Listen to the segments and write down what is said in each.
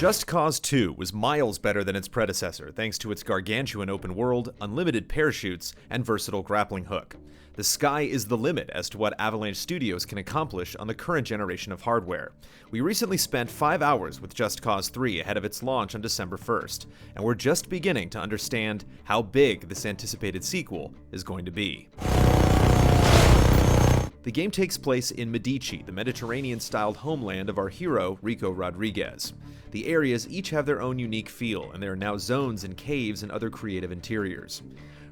Just Cause 2 was miles better than its predecessor thanks to its gargantuan open world, unlimited parachutes, and versatile grappling hook. The sky is the limit as to what Avalanche Studios can accomplish on the current generation of hardware. We recently spent 5 hours with Just Cause 3 ahead of its launch on December 1st, and we're just beginning to understand how big this anticipated sequel is going to be. The game takes place in Medici, the Mediterranean-styled homeland of our hero, Rico Rodriguez. The areas each have their own unique feel, and there are now zones and caves and other creative interiors.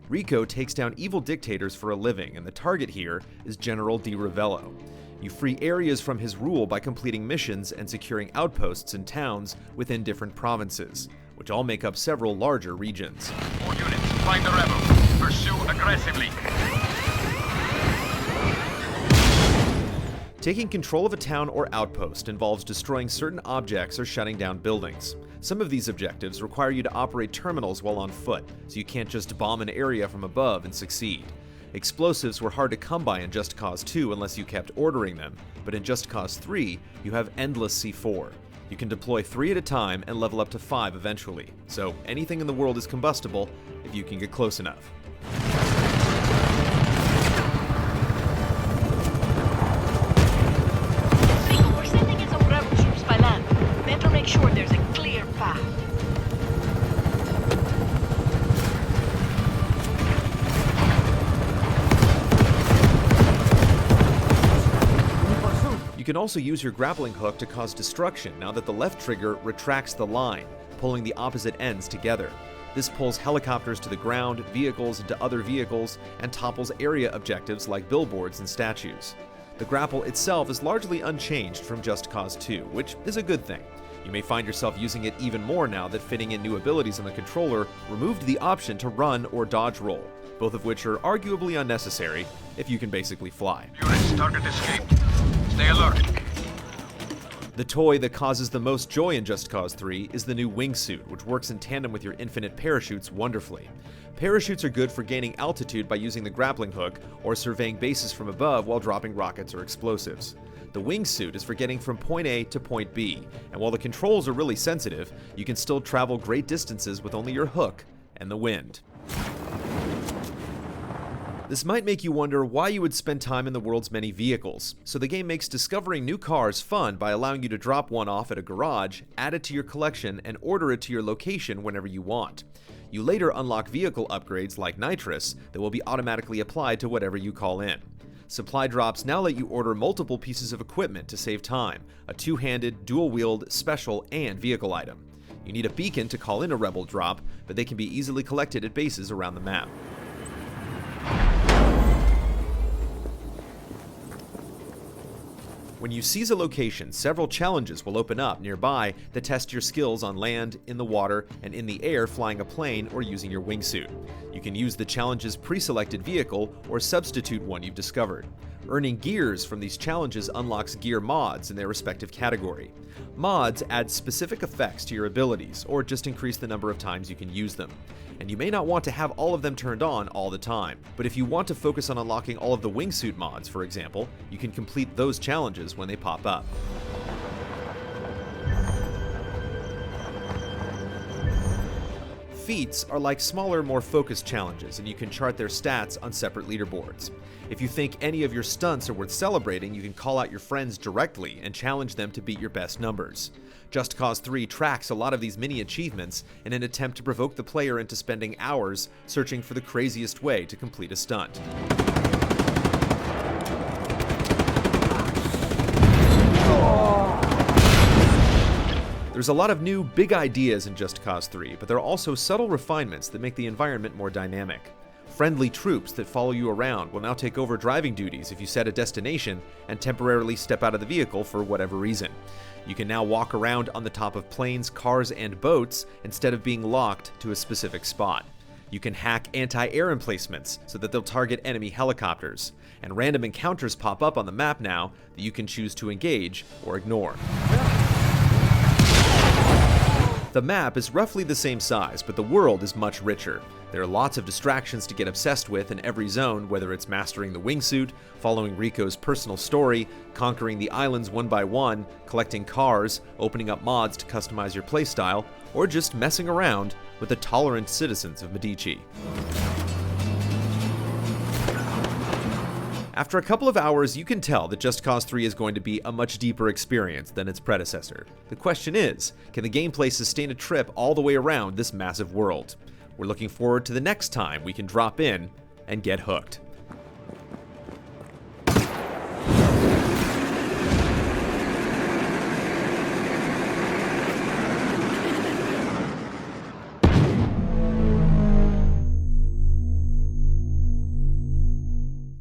Rico takes down evil dictators for a living, and the target here is General Di Ravello. You free areas from his rule by completing missions and securing outposts and towns within different provinces, which all make up several larger regions. All units, find the rebels. Pursue aggressively. Taking control of a town or outpost involves destroying certain objects or shutting down buildings. Some of these objectives require you to operate terminals while on foot, so you can't just bomb an area from above and succeed. Explosives were hard to come by in Just Cause 2 unless you kept ordering them, but in Just Cause 3, you have endless C4. You can deploy 3 at a time and level up to 5 eventually, so anything in the world is combustible if you can get close enough. Make sure there's a clear path. You can also use your grappling hook to cause destruction now that the left trigger retracts the line, pulling the opposite ends together. This pulls helicopters to the ground, vehicles into other vehicles, and topples area objectives like billboards and statues. The grapple itself is largely unchanged from Just Cause 2, which is a good thing. You may find yourself using it even more now that fitting in new abilities on the controller removed the option to run or dodge roll, both of which are arguably unnecessary if you can basically fly. Units, target escaped. Stay alert. The toy that causes the most joy in Just Cause 3 is the new wingsuit, which works in tandem with your infinite parachutes wonderfully. Parachutes are good for gaining altitude by using the grappling hook or surveying bases from above while dropping rockets or explosives. The wingsuit is for getting from point A to point B, and while the controls are really sensitive, you can still travel great distances with only your hook and the wind. This might make you wonder why you would spend time in the world's many vehicles, so the game makes discovering new cars fun by allowing you to drop one off at a garage, add it to your collection, and order it to your location whenever you want. You later unlock vehicle upgrades like nitrous that will be automatically applied to whatever you call in. Supply drops now let you order multiple pieces of equipment to save time, a two-handed, dual-wheeled, special, and vehicle item. You need a beacon to call in a rebel drop, but they can be easily collected at bases around the map. When you seize a location, several challenges will open up nearby that test your skills on land, in the water, and in the air flying a plane or using your wingsuit. You can use the challenge's pre-selected vehicle or substitute one you've discovered. Earning gears from these challenges unlocks gear mods in their respective category. Mods add specific effects to your abilities or just increase the number of times you can use them. And you may not want to have all of them turned on all the time, but if you want to focus on unlocking all of the wingsuit mods, for example, you can complete those challenges when they pop up. Feats are like smaller, more focused challenges, and you can chart their stats on separate leaderboards. If you think any of your stunts are worth celebrating, you can call out your friends directly and challenge them to beat your best numbers. Just Cause 3 tracks a lot of these mini achievements in an attempt to provoke the player into spending hours searching for the craziest way to complete a stunt. There's a lot of new, big ideas in Just Cause 3, but there are also subtle refinements that make the environment more dynamic. Friendly troops that follow you around will now take over driving duties if you set a destination and temporarily step out of the vehicle for whatever reason. You can now walk around on the top of planes, cars, and boats instead of being locked to a specific spot. You can hack anti-air emplacements so that they'll target enemy helicopters, and random encounters pop up on the map now that you can choose to engage or ignore. The map is roughly the same size, but the world is much richer. There are lots of distractions to get obsessed with in every zone, whether it's mastering the wingsuit, following Rico's personal story, conquering the islands one by one, collecting cars, opening up mods to customize your playstyle, or just messing around with the tolerant citizens of Medici. After a couple of hours, you can tell that Just Cause 3 is going to be a much deeper experience than its predecessor. The question is, can the gameplay sustain a trip all the way around this massive world? We're looking forward to the next time we can drop in and get hooked.